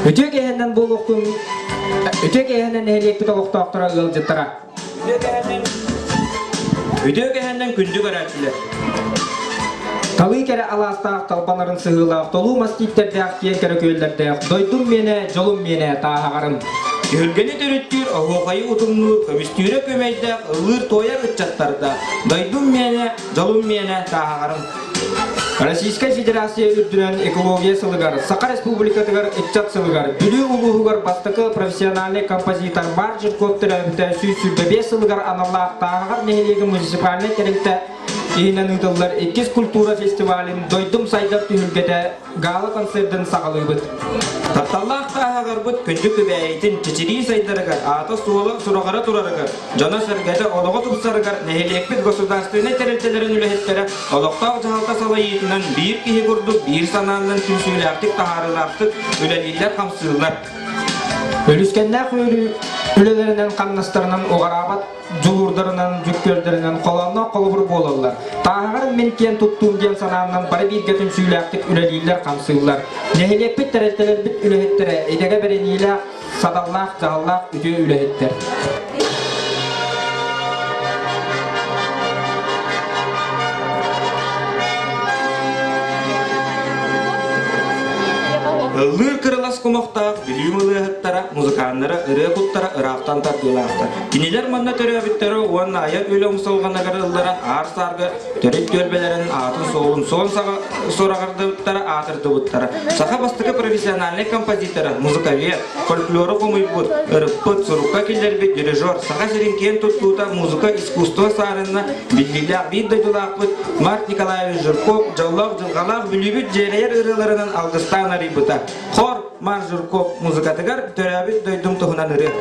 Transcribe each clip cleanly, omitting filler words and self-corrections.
Ötüye gehenden buluktun, ötüye gehenden ehliyekli toluktaktara ılcıttara. Ötüye gehenden kündü garantili. Talı kere alastağ talpanların sığılağ, tolu masjidlerdeğ, kiyen kere köylerdеğ, doydum mene, jolum mene, tağağarım. Gölgeni dörüttür, ahoğayı utumlu, kömüstüre kömeyde, ılır toyar ıtçatlarda. Doydum mene, jolum mene, tağağarım. Российская Федерация үрдүнөн экология сылыгар, Сақа Республикатыгар итчат сылыгар, бүлі улуғығар бастықы профессиональный композитор Марджи Коптера үті сүйсүрбебе сылыгар аналлах тағығар нехелегі муниципальный керекті ийінен ұтылдар 2 культура фестивалін дойдым сайдар түхілгеде гала концертін сағалы бұд. Татталлах тағығар бұд күнді көбәйтін чечери сайдарығар, аты суылы сұрағара тұрарығар, жана сәргеті олығы тұпсарығар, нехелекпіт государственный терелтелерін үліхеттері, олықтау жағалта салайетінен бір кеге көрдік, бір сананын түнсүйләқтік тағарылақтық үлелейлер қамсылар. Өліскеннәк үлелерінен қаннастарынан оғарабат жулурдарынан, жүккөлдерінен қоланна қолыбыр болалар. Тағығар мен кен тұттуым ден сананынан бары бергетін сүйләқтік үлелейлер қамсылар. Нехелеппет тәреттелер біт үлехеттері, едеге беренейлі садаллақ, жағаллақ үте үлехеттер. Ыллыр кырылас комоқтақ, білім ылығыттара, музыканлары ыры құттара ырақтан тартылақтар. Кинелер манна төрөбіттері оған аяр өлі ұмсылғанағар ылларан ар-сарғы төрет көлбелерін атын соғын соғын сорағарды бұттара атырды бұттара. Сақа бастықы профессиональный композиторы, музыковед, фольклоры қомый бұд, ырыппыт, сұрыққа келдербет, дирижер, сақа серенкен тұттуыта музыка искусство сарынна білгілі биддайдылақ бұд, Марк Николаевич Жирков, Жаулақ, Жылғалақ, бүлібіт жерейер ырыларынан алғыстан арый бұта. Хор Маржурков музыкатыгар төрәбит дойдум тухунан ыры.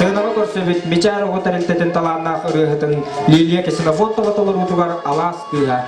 Sığınama korsöbüt meçar otelinteten talanna ırıhıtın liliye kesine fotoğraflar utugar alas kıha.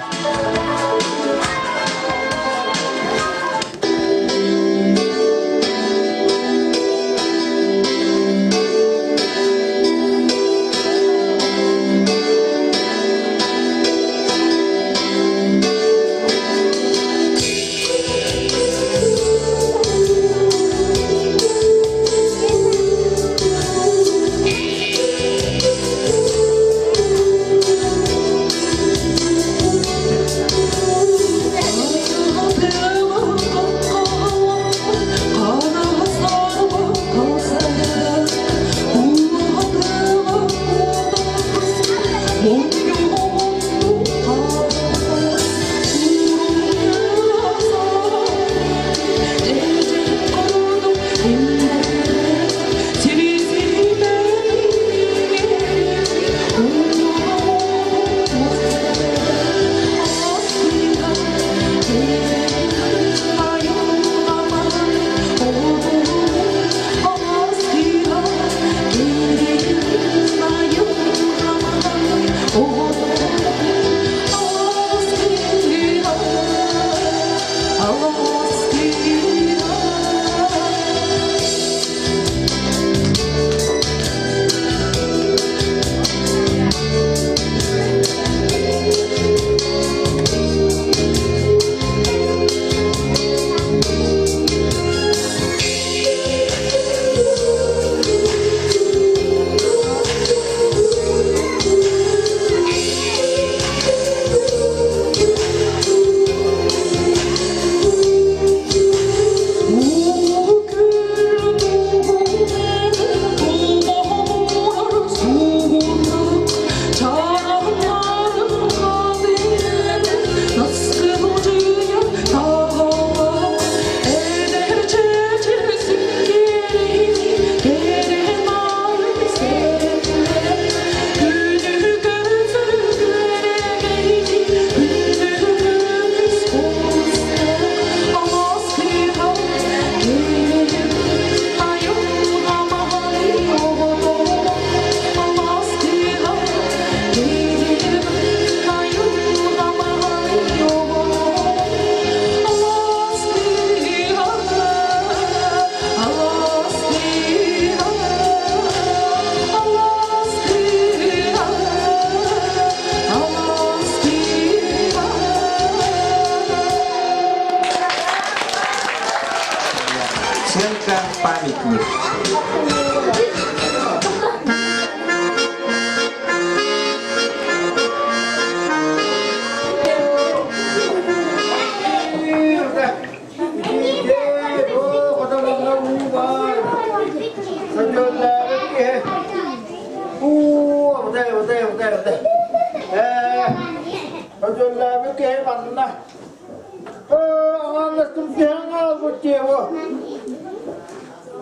Памятник.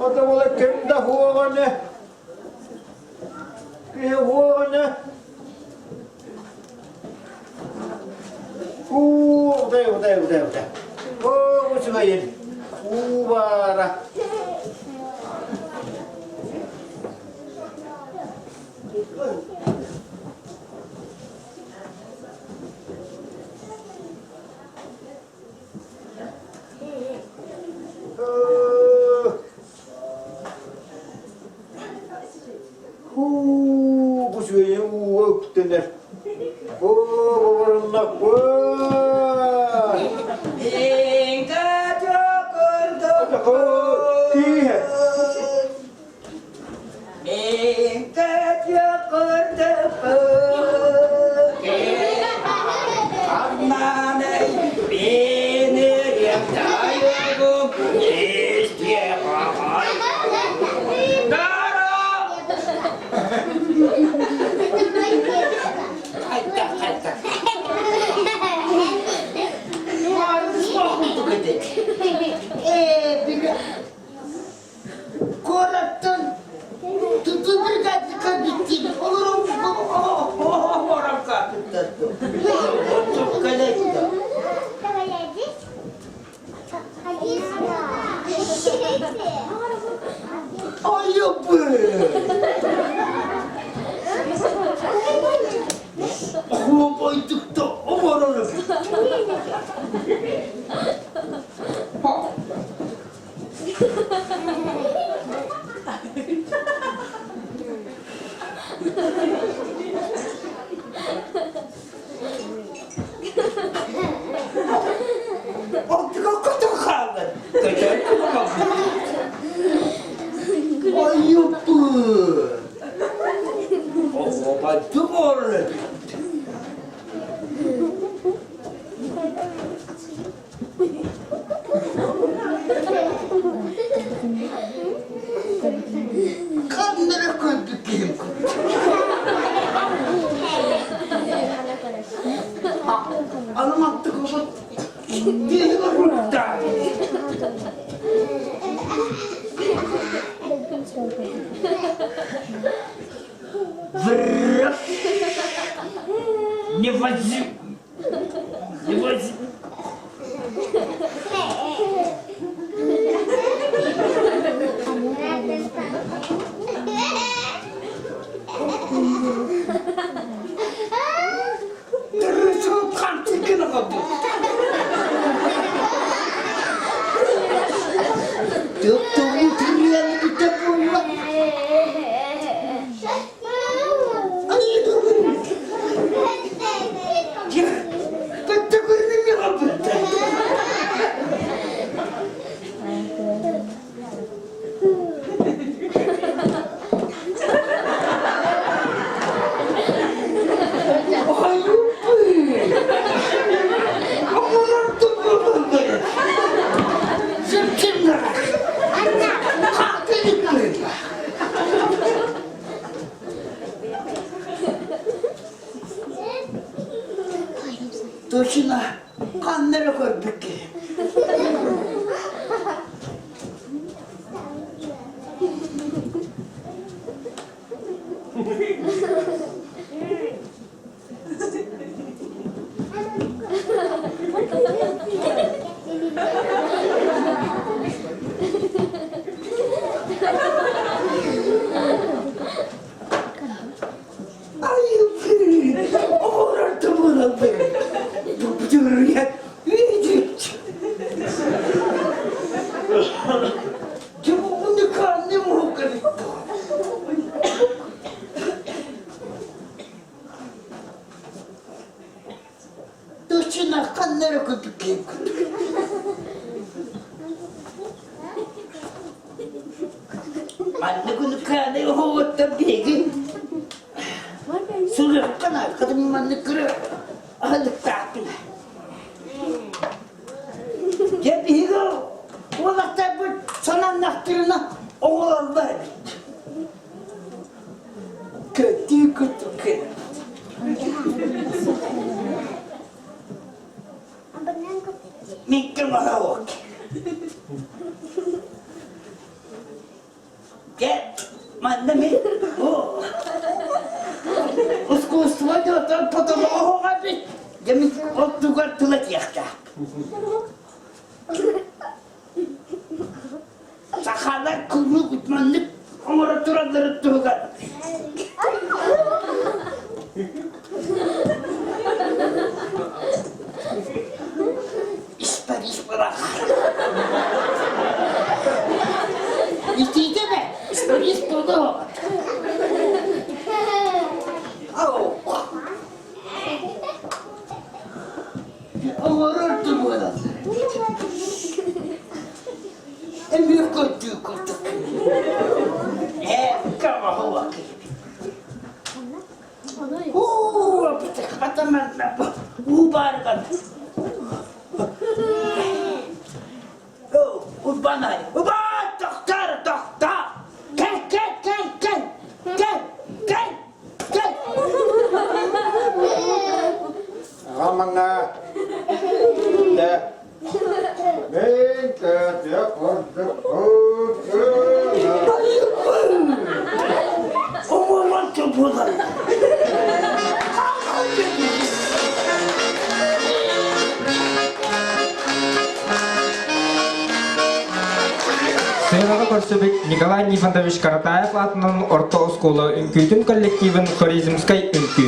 Ota bola kimde huğanı? Ki huğanı? Udah. Oh, musuhin. Ubara. Tender. Oh, babarnak. Ingkat Joko. Iya. Ingkat Joko. Amane beni yang tayo istiwa. Dara. Hatta. Korattan tutunur kaçıka bitti. Orang kapitler. Çok kalekta. Ay yapı. Ortada kutu kaldı. Kaçar kaldı. Ayıp bu. O battım orada. Kanlara koyduk kim? Anam attık o. Deli var burada. Vırrrr. Ne vazim. Ne vazim. Kırırsın kan tıkını kapı. Doktorun tırıyan bir de boyla. Ay doktor. Battı kırdım ya kapı. Doşuna kanlara koyduk ki. Ayıp. Orada bana be. Doktor ya. Yiyecek. Çabuk karnım o kadar. Doşuna kanlara koyduk ki. Anne bunu karnı hovatta begi. Sonra kana kadın manlı kırı. Alıp taktı. Ya bigo. Oğlakta bu son anlattığına oğlanlar. Kötü kötü kötü. Minke bana bak. Gel. Mandı mı? O. Usku uskuva diyorlar potalı oho abi. Demin o duvar tulet yakta. Sakallar kumlu utmanlık. Onlara duranları tuğgar. İşber iş bırak. İsteyece mi? İşber iş buldu. Au. Onlara duvarlar. En büyük kötü kötü. Kama hava ki. Apıtı katamam ben bu. Bargan. Urban ay. Urban doktor doktor. Gel gel gel gel. Gel gel gel. Aman ha. De. Ben de korktum. Oğlan topular. Сыйгаға көрсөбек Николай Нифонтович Каратаев атынан орто осколы үңкүйтүн коллективын Хорезмскай үңкү.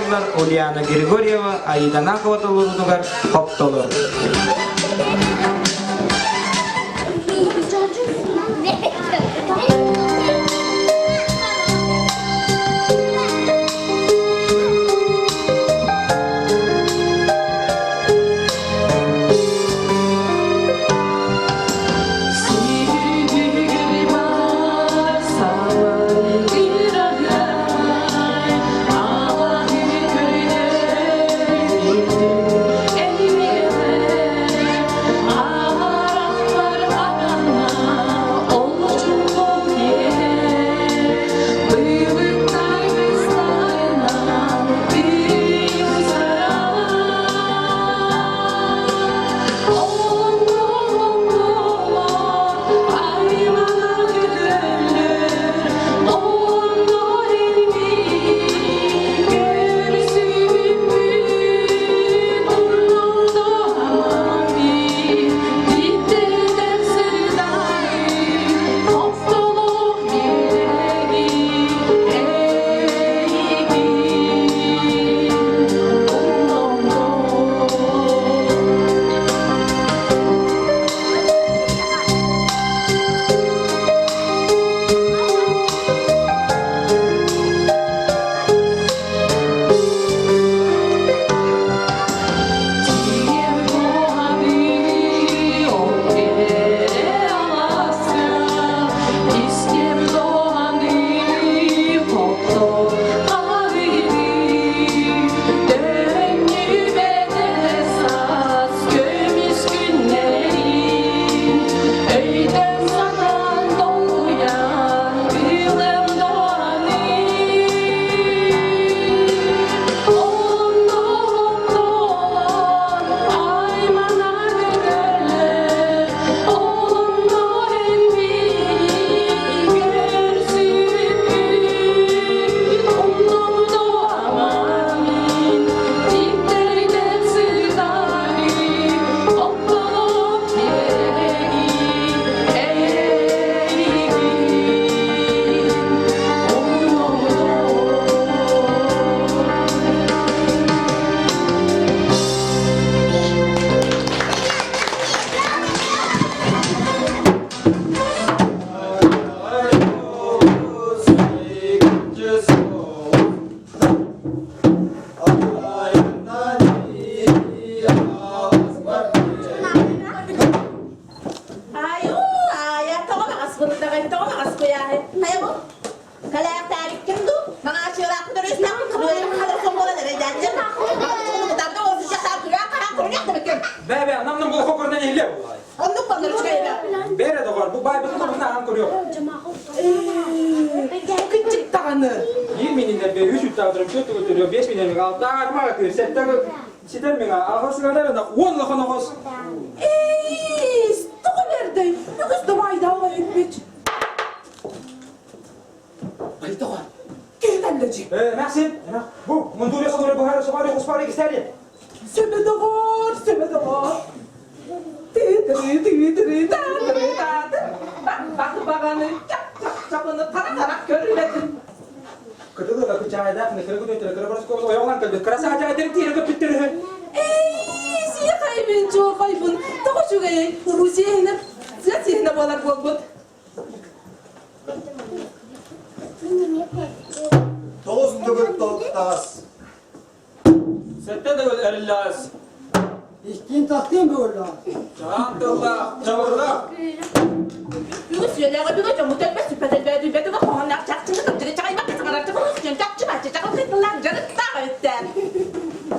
Ивановна, Ульяна Григорьева, Аида Накова толорунугар хоптолор.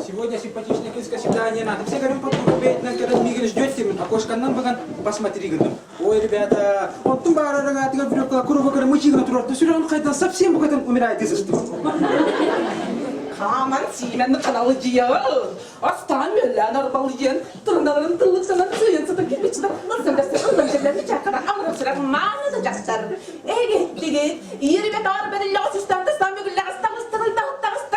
Сегодня симпатичная киска свидание надо. Все говорим, потом на когда Мигель ждет тебя, а кошканнан баган посмотри говорим. Ой, ребята, он тумбара рога, ты говоришь, курва когда мучи на турат, все равно хайдан совсем баган умирает из этого. Kaman simen na kanalı diyor. Aslan müllener balıyın. Tırnaların tıllıksana tüyün ki biçide. Nasıl destek öğrencilerini çakara amına sıra mağazı da çaktar. Gitti git. Yeri be dar be de asistan da sen bir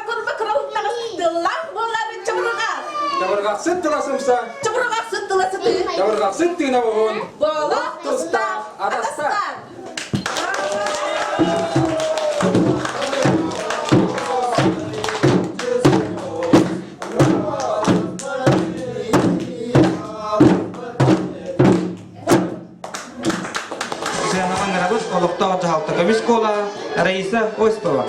kurba kral tağıstılar. Bolar bir çabırga. Çabırga sıttıla sımsa. Çabırga sıttıla sıtı. Çabırga sıttığına babun. Bola tusta. Adasta. Раиса Осипова.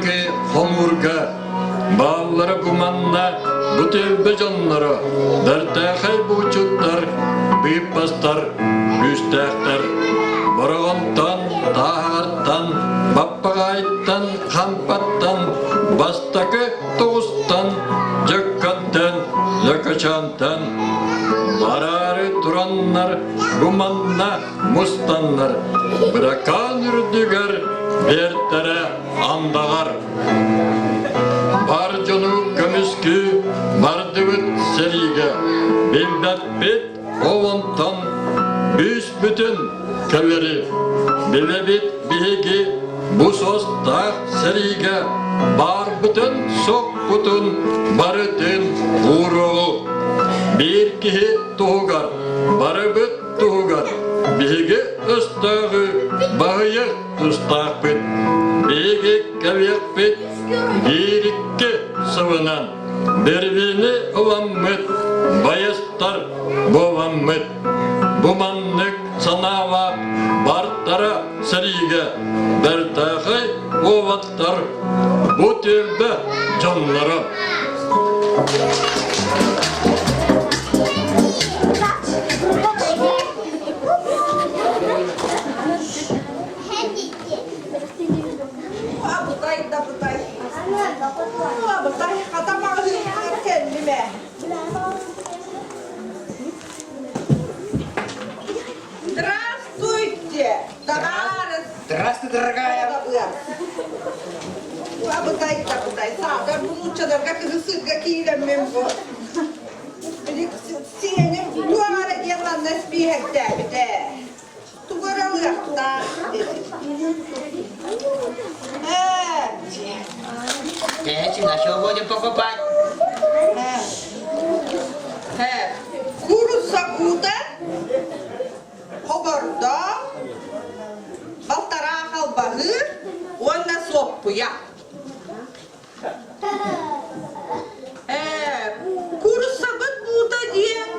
Bastaki homurga, bağları bu manna, bu telbe canlara, dertəxəy bu çutlar, büyük bastar, büstəxtar. Borağontan, tahartan, bappağayttan, kampattan, bastaki toğustan, cökkattan, yakaçantan. Bararı duranlar, gumanna, mustanlar, bırakan ürdüger, bertere andağar. Barconu kömüskü, bardıvıt serige, bildat bit, ovontan, büs bütün keveri, bilebit bihigi, bu sosta serige, bar bütün sok bütün, barıtın uğruğu. Bir kihi tuğgar, barıbıt tuğgar, bihigi ıstağı, bağıyık tustağbıt, bihigi keviyek bit, birikki sıvınan, birbirini ıvammıt, bayıstar bovammıt, bumanlık sanava, bartara serige, bertağı ovattar, bu tilbe canlara. Здравствуйте, товарищ! Здравствуй, дорогая. Абытай, садар булучадар, как ысыгга кийлеммен бу. Сенин дуара деланна спиһектәбите. Тугаралыакта. Сюда что будем покупать? Курус сабута, хобарда, балтара халбагы, онна соппуя. Курус сабыт бута ден.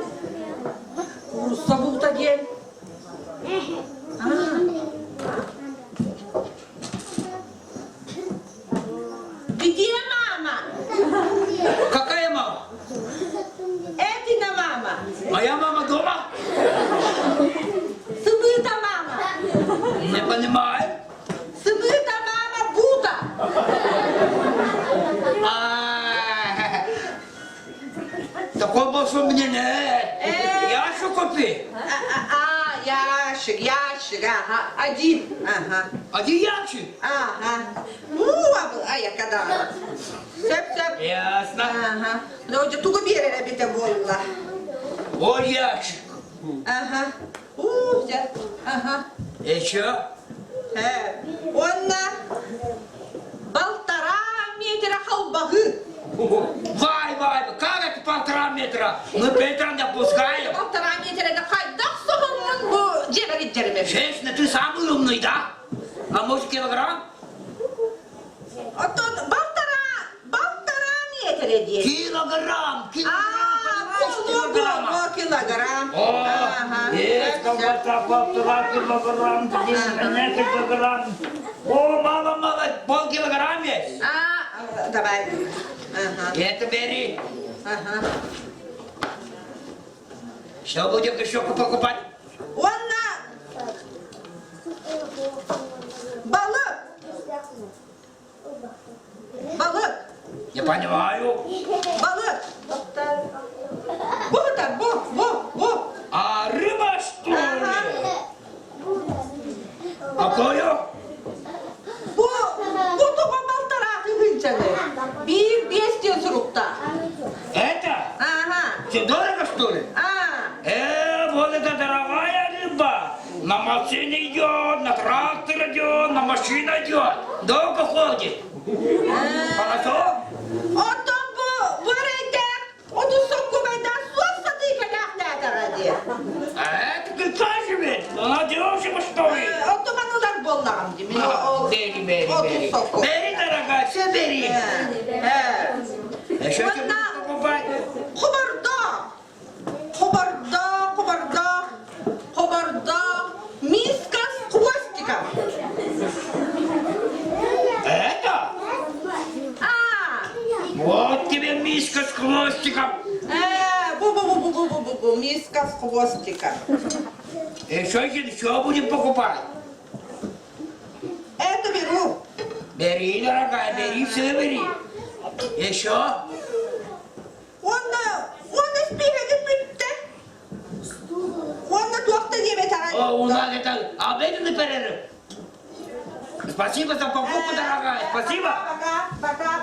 Курус сабута ден. Где мама? Какая мама? Этина мама. Моя мама дома? Сыбыта мама. Не понимаю. Сыбыта мама бута. Такой большой мне нет. Я что купи? Ящик, ага, один, ага, Один ящик. ага. Я когда. Сеп. Ясно. Ага. Ну, вот туго берере бите болла. Вот ящик. Ага. Взят. Ага. Еще? Онна. Полтора метра халбагы. Вай, как это 1,5 метра? Мы Петра не пускаем. Полтора метра это хайдак соғымның bu жебе кеттерме. Честно, ты самый умный, да? А может килограмм? Оттон полтора метра дей. Килограмм, понимаешь, килограмма. Килограмм. О, есть колбаса, 1,5 килограмм, 10 килограмм. О, мало, полкилограмма есть. Давай. Ага. Это бери. Ага. Что будем еще покупать? Онна. Балык. Не понимаю. Балык. Во. А рыба что ли? Ага. Какую? Bu tuğba baltara hınçalı. Bir 500 рубта. Это? Ага. Тебе дорого что ли? Вот это дорогая рыба. На машине идет, на трактор идет, на машине идет. Долго ходит. Хорошо? Otom bu reyde. Onu sokumayda sosta dikkat etmedi. А это какая живет? Она дешево что ли? Otoman ular bollağım demin. Бери. Бери, дорогая, все бери. Еще что будешь покупать? Хобарда. Миска с хвостиком. Это? миска с хвостиком. Бу-бу-бу-бу-бу-бу-бу, миска с хвостиком. Что будем покупать? Это беру. Бери, дорогая, бери, все бери. Еще? Он спиреди питте. Он на туахта девять О, у нас это обеденный перерыв. Спасибо за покупку, дорогая, спасибо. Пока.